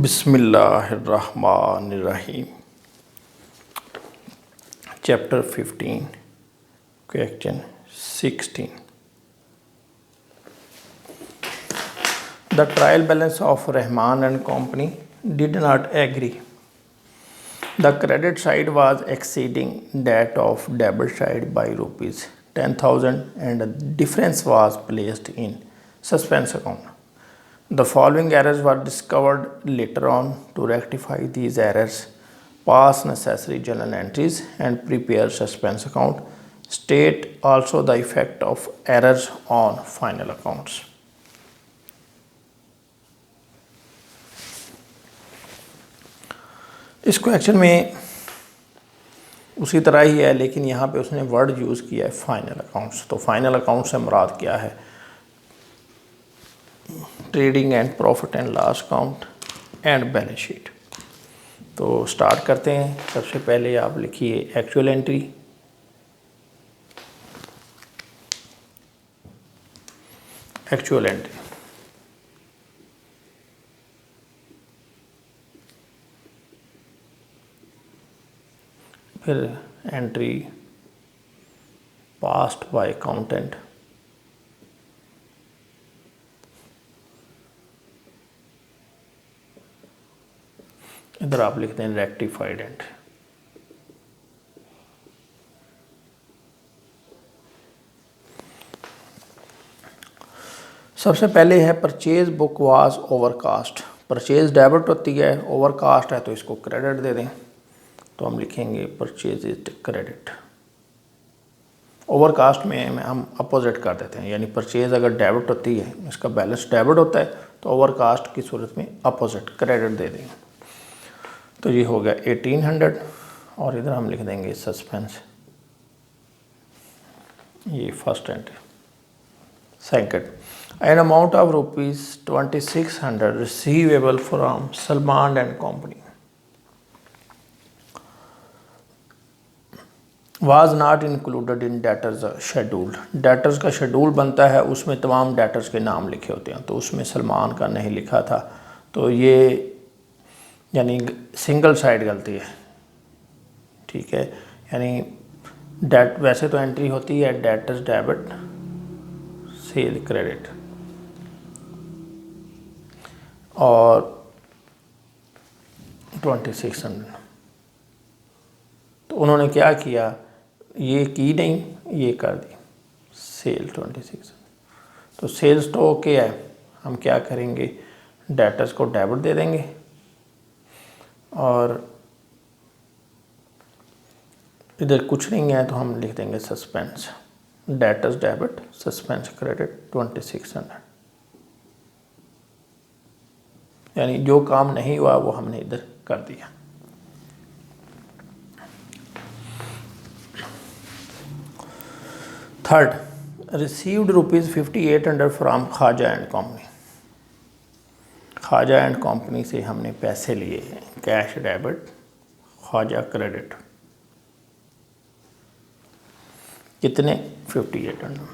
बिस्मिल्लाहिर्रहमानिर्रहीम। Chapter 15 question 16। The trial balance of Rahman and company did not agree. The credit side was exceeding that of debit side by rupees 10,000 and the difference was placed in suspense account. The following errors were discovered later on. To rectify these errors, pass necessary journal entries and prepare suspense account. State also the effect of errors on final accounts. इस question में उसी तरह ही है, लेकिन यहाँ पे उसने word use किया है फाइनल अकाउंट्स। तो फाइनल अकाउंट से मुराद क्या है? Trading and profit and loss account and balance sheet. तो स्टार्ट करते हैं। सबसे पहले आप लिखिए एक्चुअल एंट्री, एक्चुअल एंट्री। फिर एंट्री पास्ट बाय अकाउंटेंट, इधर आप लिखते हैं रेक्टिफाइड एंट्री। सबसे पहले है purchase book was overcast. Purchase debit होती है, ओवरकास्ट है तो इसको क्रेडिट दे दें। तो हम लिखेंगे परचेज इज क्रेडिट। ओवरकास्ट में हम अपोजिट कर देते हैं, यानी परचेज अगर डेबिट होती है, इसका बैलेंस डेबिट होता है, तो ओवरकास्ट की सूरत में अपोजिट क्रेडिट दे देंगे। तो ये हो गया 1800 और इधर हम लिख देंगे सस्पेंस। ये first entry. Second, an amount of ₹2600 receivable from Salman and company was not included in debtors schedule. Debtors का शेड्यूल बनता है, उसमें तमाम डेटर्स के नाम लिखे होते हैं, तो उसमें सलमान का नहीं लिखा था। तो ये यानी सिंगल साइड गलती है, ठीक है। यानी डेट वैसे तो एंट्री होती है डेटर्स डेबिट सेल क्रेडिट, और 2600। तो उन्होंने क्या किया, ये की नहीं, ये कर दी सेल 2600। तो सेल्स तो ओके है, हम क्या करेंगे, डेटर्स को डेबिट दे देंगे और इधर कुछ नहीं है तो हम लिख देंगे suspense. Debtors debit suspense credit 2600, यानी जो काम नहीं हुआ वो हमने इधर कर दिया। Third, received ₹5800 from Khwaja and company. Khwaja and company से हमने पैसे लिए हैं, कैश डेबिट ख्वाजा क्रेडिट। कितने? 5800।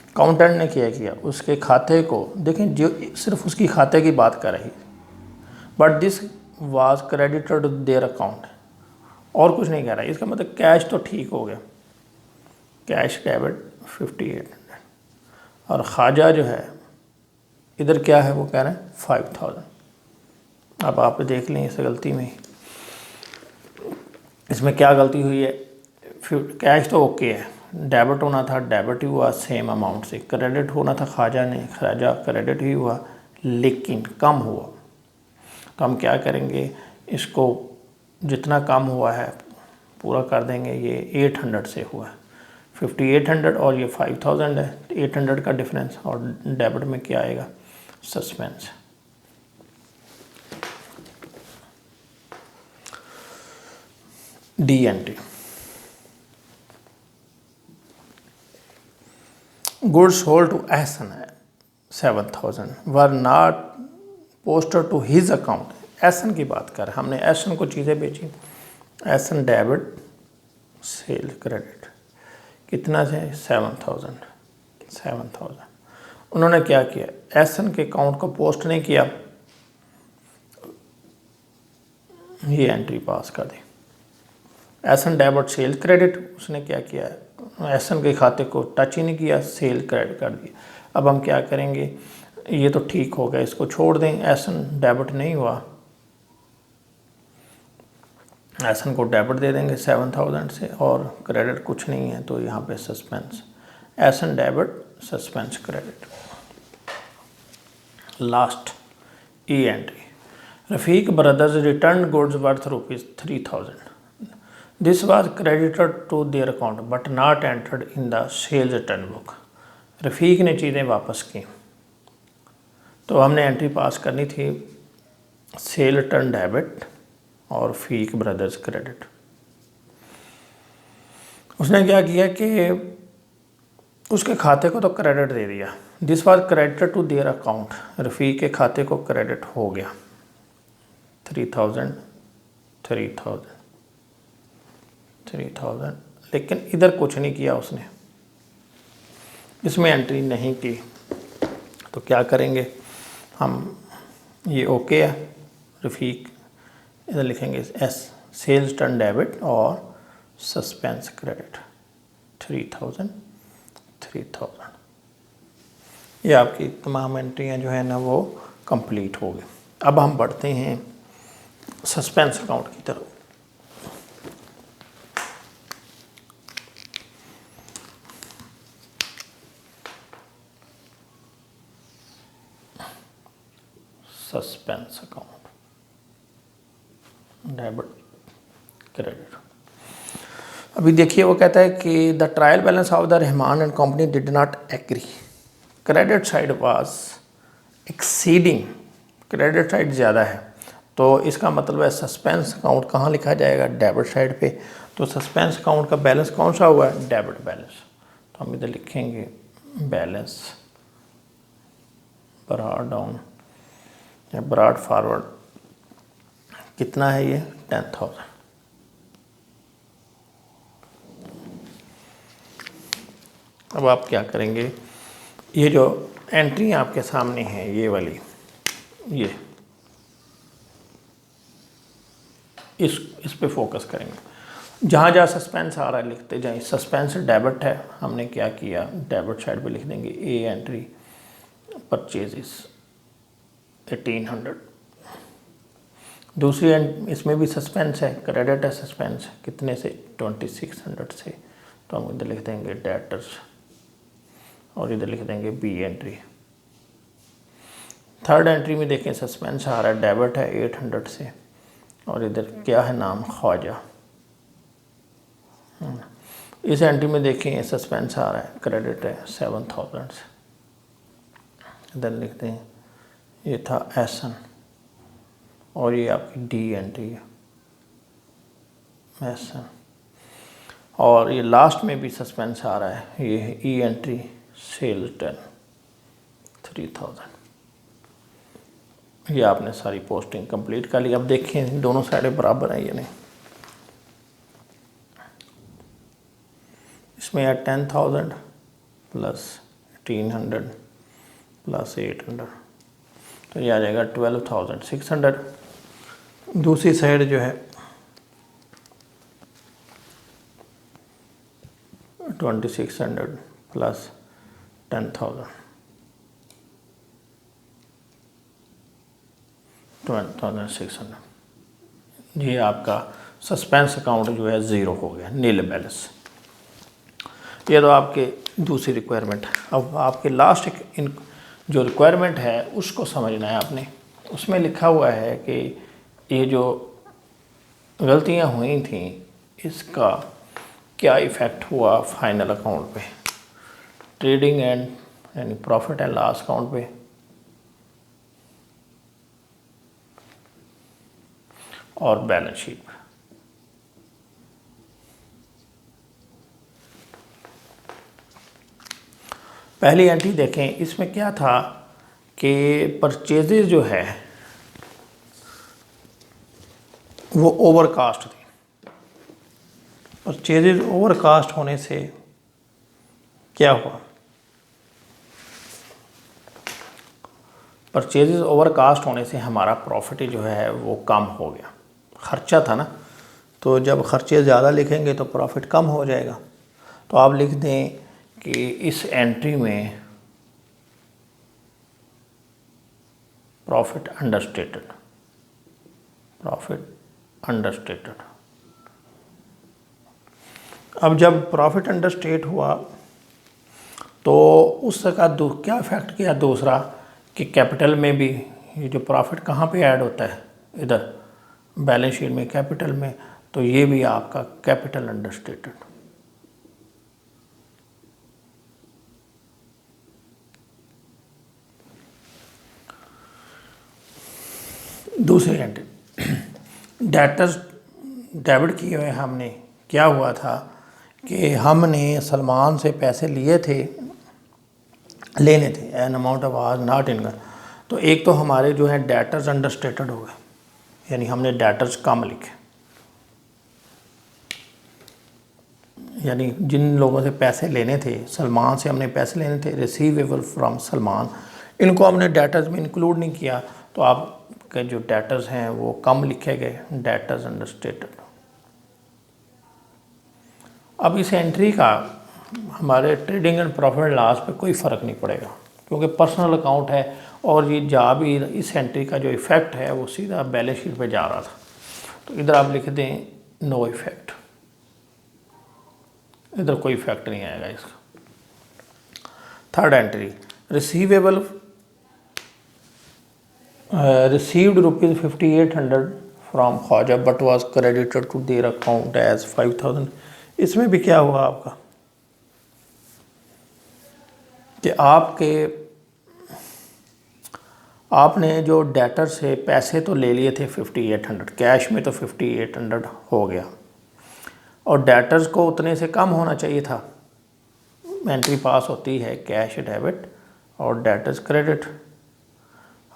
अकाउंटेंट ने क्या किया, उसके खाते को देखें, जो सिर्फ उसकी खाते की बात कर रही, but this was credited to their account, और कुछ नहीं कह रहा है। इसका मतलब कैश तो ठीक हो गया, कैश डेबिट 5800, और ख्वाजा जो है इधर क्या है, वो कह रहे हैं 5000। अब आप देख लें इस गलती में, इसमें क्या गलती हुई है। कैश तो ओके है, डेबिट होना था डेबिट ही हुआ सेम अमाउंट से, क्रेडिट होना था ख्वाजा क्रेडिट ही हुआ, लेकिन कम हुआ। तो हम क्या करेंगे, इसको जितना कम हुआ है पूरा कर देंगे। ये 800 से हुआ है, 5800 और ये 5000 है, 800 का डिफरेंस, और डेबिट में क्या आएगा, suspense. The entry, goods sold to Ehsan 7000 were not posted to his account. Ehsan की बात कर, हमने एहसन को चीज़ें बेची, एहसन डेबिट सेल क्रेडिट कितना है, 7000। उन्होंने क्या किया, एसन के अकाउंट को पोस्ट नहीं किया, ये एंट्री पास कर दी। एसन डेबिट सेल क्रेडिट, उसने क्या किया, एसन के खाते को टच ही नहीं किया, सेल क्रेडिट कर दिया। अब हम क्या करेंगे, ये तो ठीक हो गया, इसको छोड़ दें, एसन डेबिट नहीं हुआ, एसन को डेबिट दे देंगे 7000 से, और क्रेडिट कुछ नहीं है तो यहाँ पे सस्पेंस, एसन debit suspense credit. Last E entry, Rafiq brothers return goods worth ₹3000, this was credited to their account but not entered in the sales return book. Rafiq ने चीज़ें वापस की, तो हमने एंट्री पास करनी थी सेल रिटर्न डेबिट और फीक ब्रदर्स क्रेडिट। उसने क्या किया कि उसके खाते को तो क्रेडिट दे दिया, this was credited to their account, Rafiq के खाते को क्रेडिट हो गया 3000, लेकिन इधर कुछ नहीं किया उसने, इसमें एंट्री नहीं की। तो क्या करेंगे हम, ये ओके है, रफ़ीक इधर लिखेंगे एस सेल्स टर्न डेबिट और सस्पेंस क्रेडिट 3000। ये आपकी तमाम एंट्रियां जो है ना वो कंप्लीट हो गई। अब हम बढ़ते हैं सस्पेंस अकाउंट की तरफ। सस्पेंस अकाउंट डेबिट क्रेडिट, अभी देखिए वो कहता है कि the trial balance of the Rahman and company did not agree, credit side was exceeding, credit side ज़्यादा है, तो इसका मतलब है सस्पेंस अकाउंट कहाँ लिखा जाएगा, डेबिट साइड पे। तो सस्पेंस अकाउंट का बैलेंस कौन सा हुआ है, डेबिट बैलेंस, तो हम इधर लिखेंगे बैलेंस ब्रॉड डाउन या ब्रॉड फॉरवर्ड, कितना है ये 10,000। अब आप क्या करेंगे, ये जो एंट्री आपके सामने है ये वाली, ये इस पे फोकस करेंगे, जहाँ जहाँ सस्पेंस आ रहा है लिखते जाएं। सस्पेंस डेबिट है, हमने क्या किया, डेबिट साइड पे लिख देंगे ए एंट्री परचेजेस 1800। दूसरी इसमें भी सस्पेंस है, क्रेडिट है, सस्पेंस कितने से 2600 से, तो हम इधर लिख देंगे डेटर्स और इधर लिख देंगे बी एंट्री। थर्ड एंट्री में देखें सस्पेंस आ रहा है, डेबिट है 800 से, और इधर क्या है नाम, ख्वाजा। इस एंट्री में देखें सस्पेंस आ रहा है, क्रेडिट है 7000 से, इधर लिखते हैं ये था एसन, और ये आपकी डी एंट्री है एसन, और ये लास्ट में भी सस्पेंस आ रहा है, ये है ई एंट्री सेल 3000। ये आपने सारी पोस्टिंग कंप्लीट कर ली। अब देखें दोनों साइडें बराबर हैं या नहीं, इसमें है 10,000 प्लस 1800 प्लस 800, तो ये आ जाएगा 12,600। दूसरी साइड जो है 2600 प्लस 10,000 12,600। ये आपका सस्पेंस अकाउंट जो है ज़ीरो हो गया, नील बैलेंस। ये तो आपके दूसरी रिक्वायरमेंट है। अब आपके लास्ट इन जो रिक्वायरमेंट है उसको समझना है आपने। उसमें लिखा हुआ है कि ये जो गलतियां हुई थी इसका क्या इफ़ेक्ट हुआ फाइनल अकाउंट पे, ट्रेडिंग एंड यानी प्रॉफिट एंड लॉस अकाउंट पे, और बैलेंस शीट पे। पहली एंट्री देखें, इसमें क्या था कि परचेजेज जो है वो ओवरकास्ट थी। परचेजेज ओवरकास्ट होने से क्या हुआ, परचेजेस ओवर कास्ट होने से हमारा प्रॉफिट जो है वो कम हो गया, खर्चा था ना, तो जब खर्चे ज़्यादा लिखेंगे तो प्रॉफिट कम हो जाएगा। तो आप लिख दें कि इस एंट्री में प्रॉफिट अंडरस्टेटेड, प्रॉफिट अंडरस्टेटेड। अब जब प्रॉफिट अंडरस्टेट हुआ तो उसका क्या इफेक्ट किया दूसरा कि कैपिटल में भी ये जो प्रॉफिट कहाँ पे ऐड होता है, इधर बैलेंस शीट में कैपिटल में, तो ये भी आपका कैपिटल अंडरस्टेटेड। दूसरी एंट्री डेटर्स डेबिट किए हुए हमने, क्या हुआ था कि हमने सलमान से पैसे लिए थे, लेने थे, एन अमाउंट ऑफ आज नॉट इनकम। तो एक तो हमारे जो है डेटर्स अंडरस्टेटेड हो गए, यानी हमने डेटर्स कम लिखे, यानी जिन लोगों से पैसे लेने थे, सलमान से हमने पैसे लेने थे, रिसीवेबल फ्रॉम सलमान, इनको हमने डेटर्स में इंक्लूड नहीं किया, तो आपके जो डेटर्स हैं वो कम लिखे गए, डेटर्स अंडरस्टेटेड। अब इस एंट्री का हमारे trading and profit and loss पे कोई फ़र्क नहीं पड़ेगा, क्योंकि पर्सनल अकाउंट है और ये जा भी, इस एंट्री का जो इफ़ेक्ट है वो सीधा बैलेंस शीट पे जा रहा था। तो इधर आप लिख दें नो इफ़ेक्ट, इधर कोई इफेक्ट नहीं आएगा इसका। Third entry receivable, received ₹5800 from Khwaja but was credited to their account as 5000। इसमें भी क्या हुआ आपका कि आपने जो डेटर से पैसे तो ले लिए थे 5800, कैश में तो 5800 हो गया, और डेटर्स को उतने से कम होना चाहिए था। एंट्री पास होती है कैश डेबिट और डेटर्स क्रेडिट।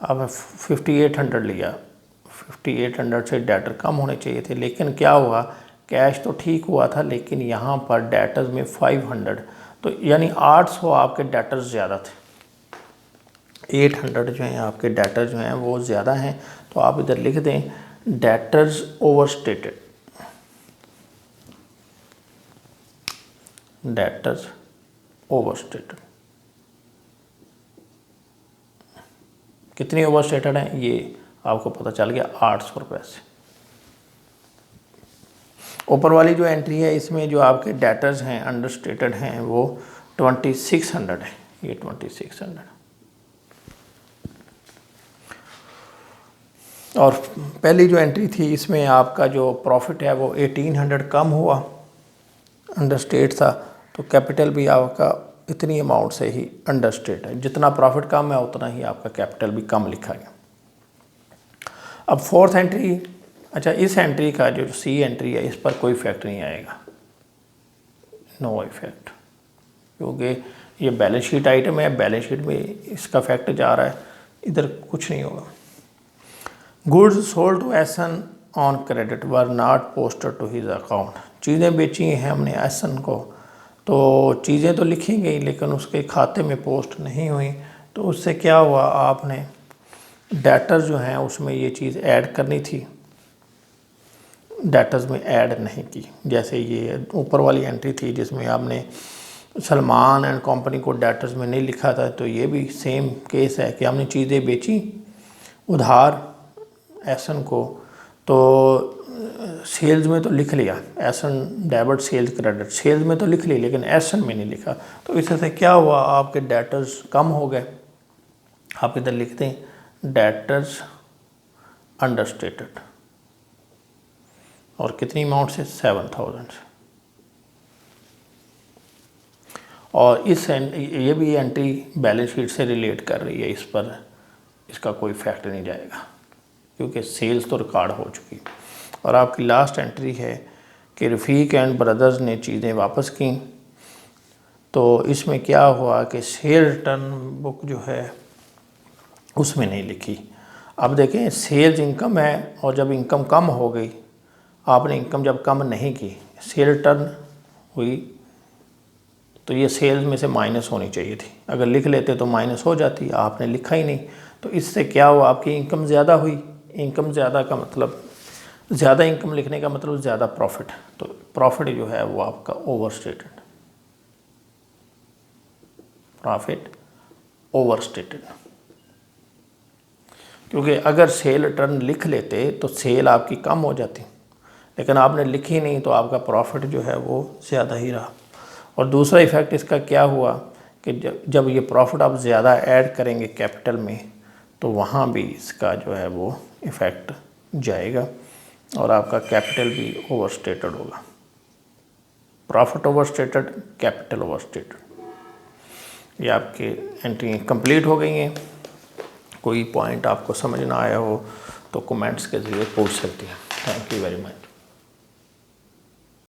अब 5800 लिया, 5800 से डेटर कम होने चाहिए थे, लेकिन क्या हुआ, कैश तो ठीक हुआ था लेकिन यहाँ पर डेटर्स में 500, तो यानी 800 आपके डेटर्स ज़्यादा थे, 800 जो हैं आपके डेटर्स जो हैं वो ज़्यादा हैं। तो आप इधर लिख दें डेटर्स ओवरस्टेटेड, डेटर्स ओवरस्टेटेड। कितनी ओवरस्टेटेड है ये आपको पता चल गया, 800 रुपये से। ऊपर वाली जो एंट्री है इसमें जो आपके डेटर्स हैं अंडरस्टेटेड हैं वो 2600 है, ये 2600। और पहली जो एंट्री थी इसमें आपका जो प्रॉफिट है वो 1800 कम हुआ, अंडरस्टेट था, तो कैपिटल भी आपका इतनी अमाउंट से ही अंडरस्टेट है, जितना प्रॉफिट कम है उतना ही आपका कैपिटल भी कम लिखा गया। अब फोर्थ एंट्री, अच्छा इस एंट्री का जो सी एंट्री है इस पर कोई इफेक्ट नहीं आएगा, नो इफेक्ट, क्योंकि ये बैलेंस शीट आइटम है, बैलेंस शीट में इसका इफेक्ट जा रहा है, इधर कुछ नहीं होगा। Goods sold to Ehsan on credit were not posted to his account, चीज़ें बेची हैं हमने एसन को, तो चीज़ें तो लिखी गई लेकिन उसके खाते में पोस्ट नहीं हुई, तो उससे क्या हुआ, आपने डेटर्स जो हैं उसमें ये चीज़ ऐड करनी थी, डेटर्स में ऐड नहीं की। जैसे ये ऊपर वाली एंट्री थी जिसमें आपने सलमान एंड कंपनी को डेटर्स में नहीं लिखा था, तो ये भी सेम केस है कि हमने चीज़ें बेची उधार एसन को, तो सेल्स में तो लिख लिया एसन डेबिट सेल्स क्रेडिट, सेल्स में तो लिख ली लेकिन एसन में नहीं लिखा, तो इससे क्या हुआ, आपके डेटर्स कम हो गए। आप इधर लिखते हैं डेटर्स अंडरस्टेटेड, और कितनी अमाउंट से, 7000। और इस ये भी एंट्री बैलेंस शीट से रिलेट कर रही है, इस पर इसका कोई इफेक्ट नहीं जाएगा क्योंकि सेल्स तो रिकॉर्ड हो चुकी। और आपकी लास्ट एंट्री है कि रफ़ीक एंड ब्रदर्स ने चीज़ें वापस की, तो इसमें क्या हुआ कि सेल रिटर्न बुक जो है उसमें नहीं लिखी। अब देखें सेल्स इनकम है, और जब इनकम कम हो गई, आपने इनकम जब कम नहीं की, सेल रिटर्न हुई, तो ये सेल्स में से माइनस होनी चाहिए थी, अगर लिख लेते तो माइनस हो जाती, आपने लिखा ही नहीं, तो तो इससे क्या हुआ, आपकी इनकम ज़्यादा हुई। इनकम ज़्यादा का मतलब, ज़्यादा इनकम लिखने का मतलब ज़्यादा प्रॉफिट। तो प्रॉफिट जो है वो आपका ओवरस्टेटेड, प्रॉफिट ओवरस्टेटेड। क्योंकि अगर सेल रिटर्न लिख लेते तो सेल आपकी कम हो जाती, लेकिन आपने लिखी नहीं तो आपका प्रॉफिट जो है वो ज़्यादा ही रहा। और दूसरा इफ़ेक्ट इसका क्या हुआ कि जब ये प्रॉफिट आप ज़्यादा ऐड करेंगे कैपिटल में, तो वहाँ भी इसका जो है वो इफ़ेक्ट जाएगा और आपका कैपिटल भी ओवरस्टेटेड होगा। Profit overstated, capital overstated. ये आपकी एंट्री कंप्लीट हो गई हैं। कोई पॉइंट आपको समझ ना आया हो तो कमेंट्स के ज़रिए पूछ सकते हैं। Thank you very much.